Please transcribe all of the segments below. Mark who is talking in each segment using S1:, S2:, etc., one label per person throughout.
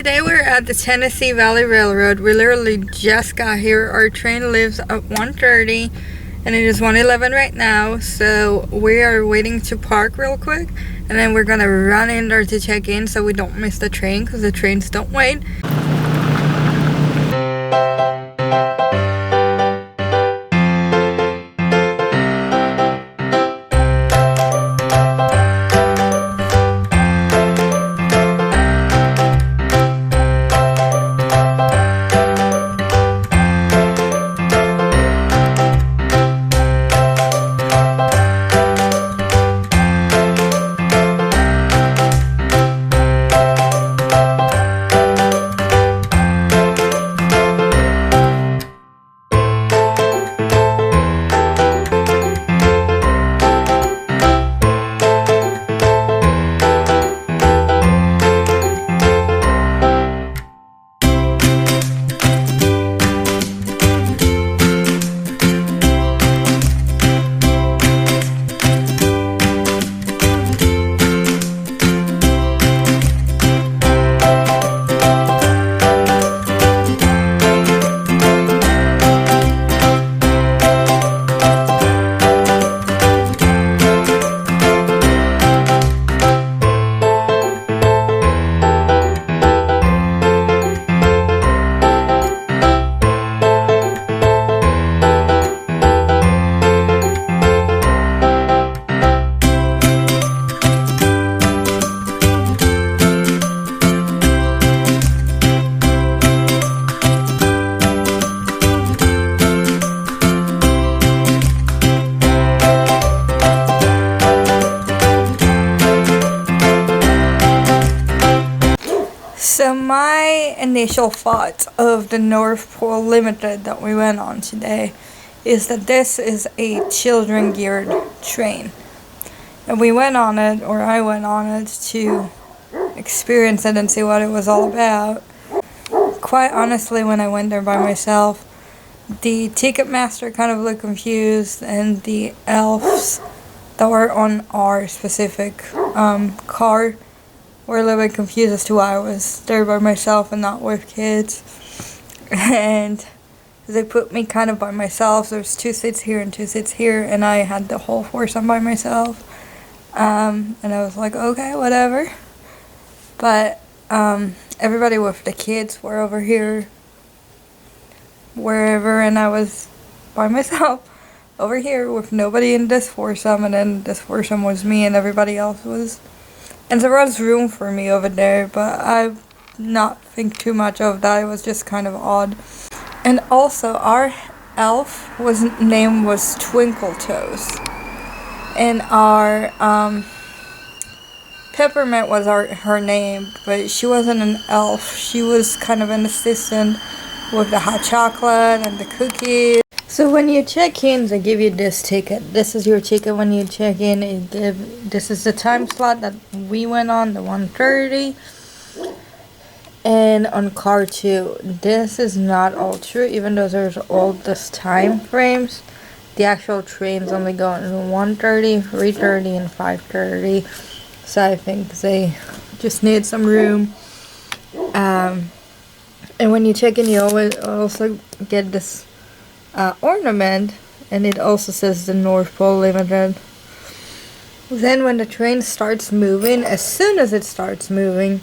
S1: Today we're at the Tennessee Valley Railroad. We literally just got here. Our train leaves at 1:30 and it is 1:11 right now. So we are waiting to park real quick and then we're gonna run in there to check in so we don't miss the train because the trains don't wait. So my initial thoughts of the North Pole Limited that we went on today is that this is a children geared train. And we went on it, or I went on it, to experience it and see what it was all about. Quite honestly, when I went there by myself, the Ticketmaster kind of looked confused and the elves that were on our specific car were a little bit confused as to why I was there by myself and not with kids. And they put me kind of by myself. There's 2 seats here and 2 seats here, and I had the whole foursome by myself. And I was like, okay, whatever. But everybody with the kids were over here, wherever, and I was by myself over here with nobody in this foursome, and then this foursome was me and everybody else was. And there was room for me over there, but I not think too much of that. It was just kind of odd. And also, our elf name was Twinkle Toes. And our Peppermint was her name, but she wasn't an elf. She was kind of an assistant with the hot chocolate and the cookies. So when you check in, they give you this ticket. This is your ticket when you check in. This is the time slot that we went on, the 1:30. And on car 2, this is not all true, even though there's all this time frames. The actual trains only go in 1:30, 3:30, and 5:30. So I think they just need some room. And when you check in, you always also get this ornament, and it also says the North Pole Limited. Then when the train starts moving, as soon as it starts moving,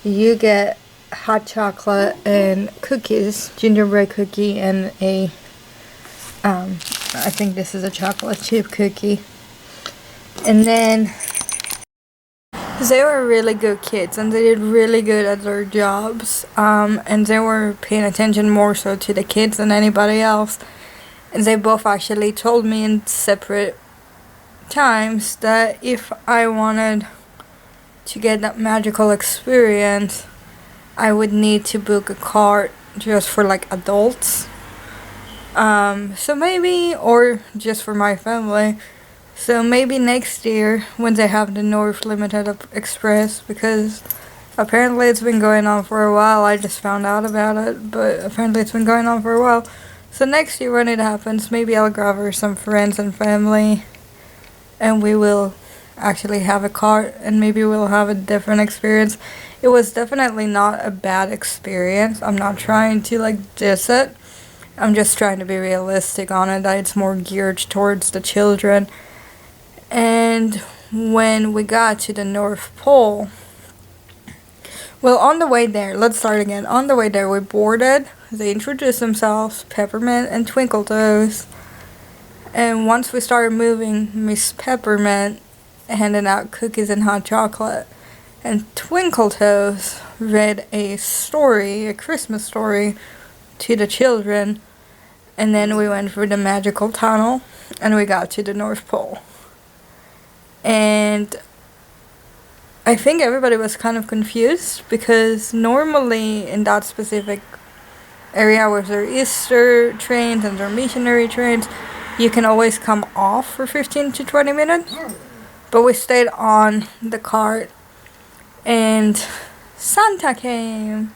S1: you get hot chocolate and cookies, gingerbread cookie and a I think this is a chocolate chip cookie. And then they were really good kids and they did really good at their jobs, and they were paying attention more so to the kids than anybody else. And they both actually told me in separate times that if I wanted to get that magical experience, I would need to book a car just for like adults. So maybe, or just for my family. So maybe next year when they have the North Limited Express, because apparently it's been going on for a while. I just found out about it, but apparently it's been going on for a while. So next year when it happens, maybe I'll gather some friends and family and we will actually have a car and maybe we'll have a different experience. it was definitely not a bad experience. I'm not trying to like diss it. I'm just trying to be realistic on it, that it's more geared towards the children. And when we got to the North Pole, well, on the way there, let's start again. On the way there, we boarded. They introduced themselves, Peppermint and Twinkle Toes. And once we started moving, Miss Peppermint handed out cookies and hot chocolate. And Twinkle Toes read a story, a Christmas story, to the children. And then we went through the magical tunnel, and we got to the North Pole. And I think everybody was kind of confused, because normally in that specific area where there are Easter trains and there are missionary trains, you can always come off for 15 to 20 minutes. But we stayed on the cart, and Santa came,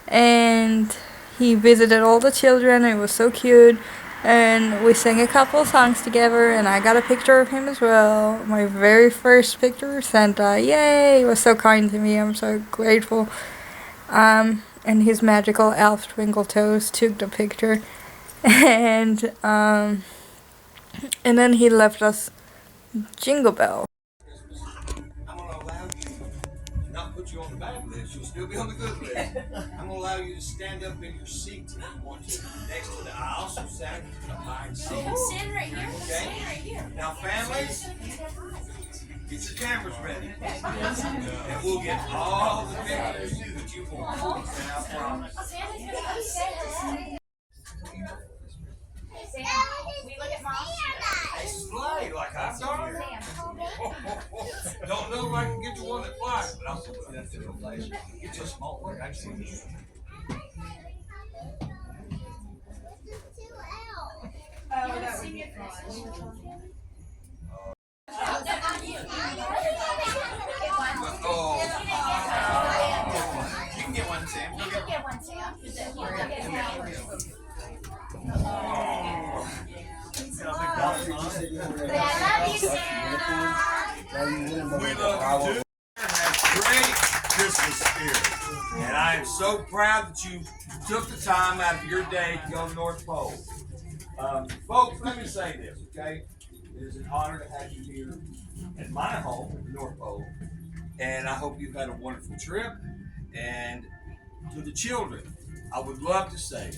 S1: and he visited all the children. It was so cute, and we sang a couple of songs together, and I got a picture of him as well. My very first picture of Santa. Yay! He was so kind to me. I'm so grateful. And his magical elf Twinkle Toes took the picture, and then he left us Jingle Bell.
S2: I'm going to allow you to not put you on the bad list. You'll still be on the good list. I'm going to allow you to stand up in your seats if you want to. Next to the aisle, so sat behind seat.
S3: Stand right here.
S2: Okay?
S3: Stand right here.
S2: Now, families, get your cameras ready. And we'll get all the pictures that you want. And I promise.
S3: Santa's gonna come say hello. Sam, will you look at Mom?
S2: Slide like I've done. Don't know if I can get you one that flies, but I'll put that to the place. Get you a small one, actually.
S3: Oh, that would be fun.
S2: Oh. You can get one, Sam.
S3: You can get one, Sam. I love you, Santa.
S2: We love you too. Have great Christmas spirit. And I am so proud that you took the time out of your day to go to North Pole. Folks, let me say this, okay? It is an honor to have you here at my home at the North Pole. And I hope you've had a wonderful trip. And to the children, I would love to say,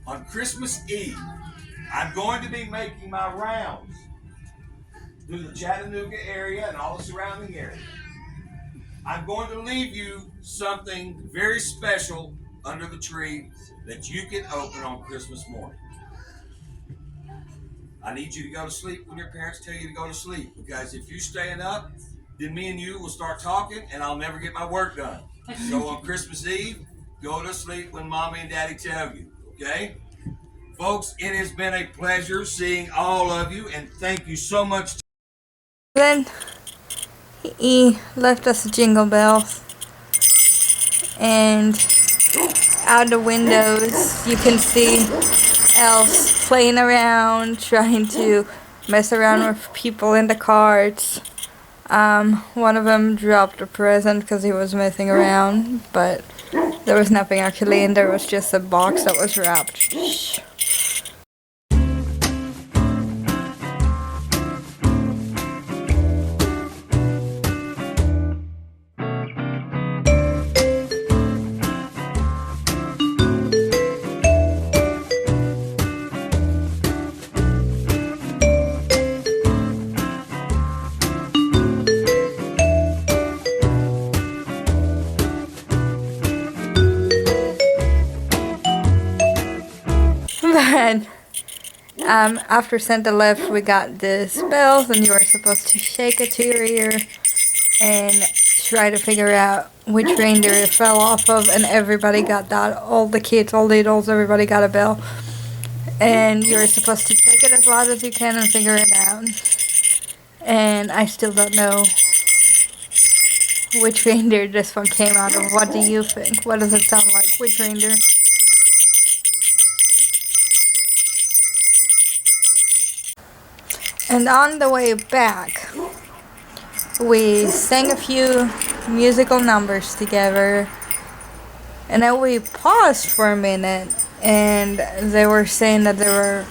S2: on Christmas Eve, I'm going to be making my rounds through the Chattanooga area and all the surrounding areas. I'm going to leave you something very special under the tree that you can open on Christmas morning. I need you to go to sleep when your parents tell you to go to sleep, because if you're staying up, then me and you will start talking and I'll never get my work done. So on Christmas Eve, go to sleep when Mommy and Daddy tell you, okay? Folks, it has been a pleasure seeing all of you, and thank you so much.
S1: Then he left us Jingle Bells, and out the windows you can see elves playing around, trying to mess around with people in the carts. One of them dropped a present because he was messing around, but there was nothing actually in there. It was just a box that was wrapped. But after Santa left, we got this bells, and you were supposed to shake it to your ear and try to figure out which reindeer it fell off of, and everybody got that. All the kids, all the adults, everybody got a bell. And you were supposed to shake it as loud as you can and figure it out. And I still don't know which reindeer this one came out of. What do you think? What does it sound like? Which reindeer? And on the way back, We sang a few musical numbers together, and then we paused for a minute, and they were saying that there were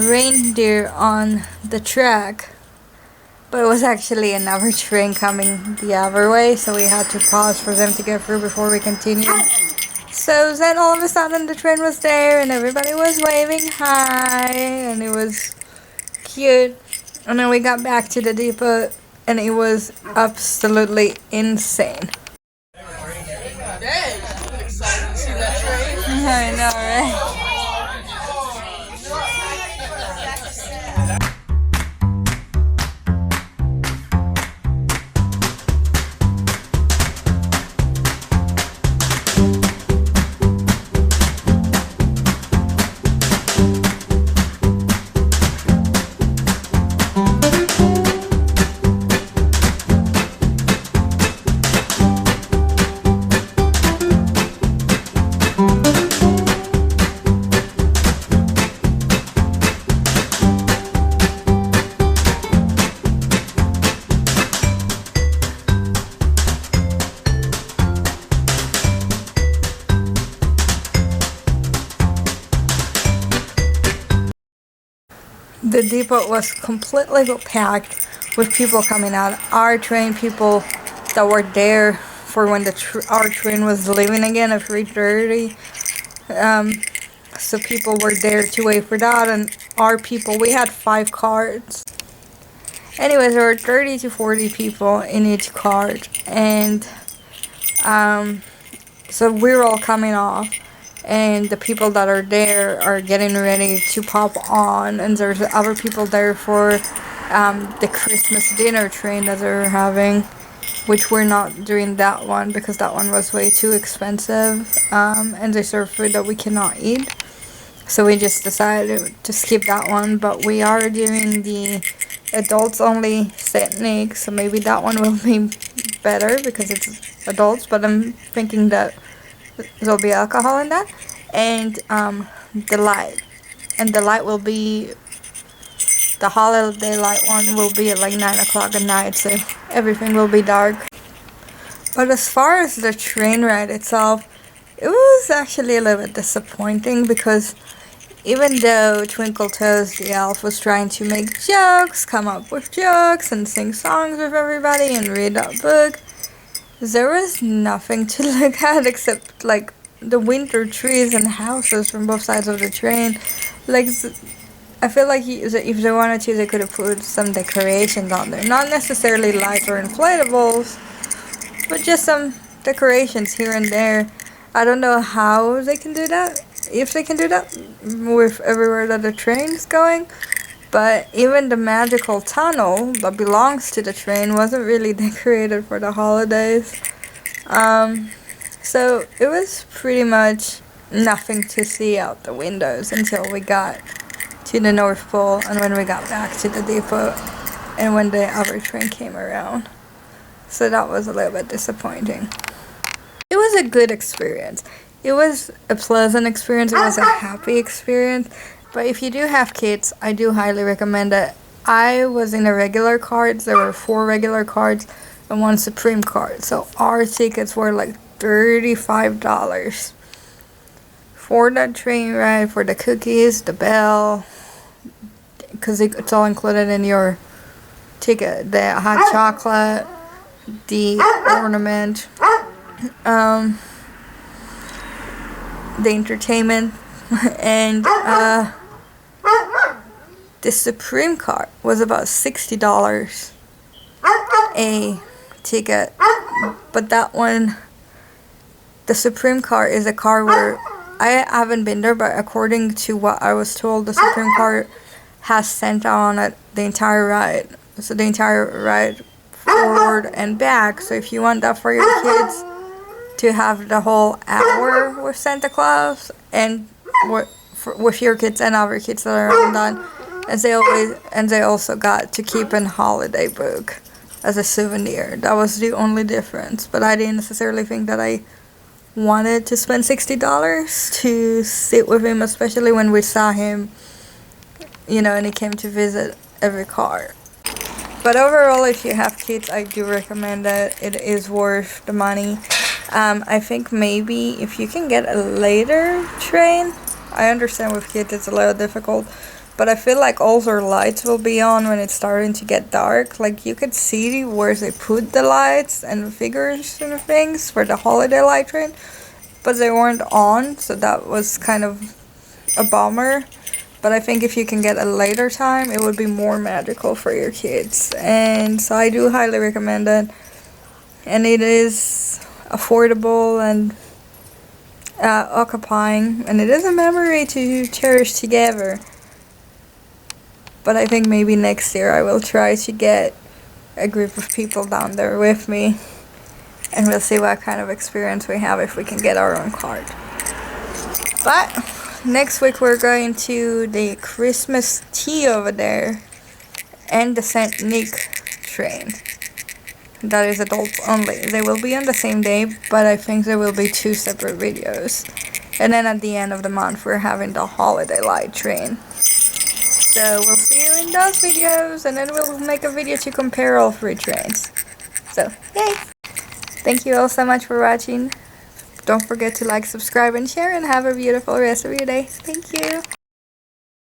S1: reindeer on the track, but it was actually another train coming the other way, so we had to pause for them to get through before we continued. So then all of a sudden the train was there and everybody was waving hi, and it was cute. And then we got back to the depot and it was absolutely insane.
S4: Dang, I'm excited to see that train.
S1: I know, right? The depot was completely packed with people coming out. Our train people that were there for when our train was leaving again at 3:30. So people were there to wait for that, and our people, we had 5 cards. Anyways, there were 30 to 40 people in each card, and so we're all coming off. And the people that are there are getting ready to pop on, and there's other people there for the Christmas dinner train that they're having, which we're not doing that one because that one was way too expensive, and they serve food that we cannot eat, so we just decided to skip that one. But we are doing the adults only St. Nick, so maybe that one will be better because it's adults, but I'm thinking that there'll be alcohol in that, and the light will be, the holiday light one will be at like 9 o'clock at night, so everything will be dark. But as far as the train ride itself, it was actually a little bit disappointing because even though Twinkle Toes the elf was trying to make jokes, come up with jokes, and sing songs with everybody and read a book, there was nothing to look at except like the winter trees and houses from both sides of the train. Like, I feel like if they wanted to, they could have put some decorations on there. Not necessarily lights or inflatables, but just some decorations here and there. I don't know how they can do that, if they can do that with everywhere that the train's going. But even the magical tunnel that belongs to the train wasn't really decorated for the holidays. So it was pretty much nothing to see out the windows until we got to the North Pole and when we got back to the depot and when the other train came around. So that was a little bit disappointing. It was a good experience. It was a pleasant experience. It was a happy experience. But if you do have kids, I do highly recommend it. I was in a regular cards. There were 4 regular cards and 1 Supreme card. So our tickets were like $35 for the train ride, for the cookies, the bell, because it's all included in your ticket. The hot chocolate, the ornament, the entertainment, and the Supreme card was about $60 a ticket. But that one, the Supreme card is a car where I haven't been there, but according to what I was told, the Supreme card has Santa on it the entire ride. So the entire ride forward and back. So if you want that for your kids to have the whole hour with Santa Claus and with your kids and our kids that are on that, and they also got to keep an holiday book as a souvenir. That was the only difference. But I didn't necessarily think that I wanted to spend $60 to sit with him, especially when we saw him, and he came to visit every car. But overall, if you have kids, I do recommend it. It is worth the money. I think maybe if you can get a later train, I understand with kids it's a little difficult, but I feel like all their lights will be on when it's starting to get dark. Like you could see where they put the lights and the figures and things for the holiday light train, but they weren't on, so that was kind of a bummer. But I think if you can get a later time, it would be more magical for your kids. And so I do highly recommend it. And it is affordable and occupying. And it is a memory to cherish together. But I think maybe next year I will try to get a group of people down there with me. And we'll see what kind of experience we have if we can get our own card. But next week we're going to the Christmas tea over there and the Saint Nick train. That is adult only. They will be on the same day, but I think there will be 2 separate videos. And then at the end of the month we're having the holiday light train. So we'll see you in those videos, and then we'll make a video to compare all 3 trains. So, yay! Thank you all so much for watching. Don't forget to like, subscribe, and share, and have a beautiful rest of your day. Thank you.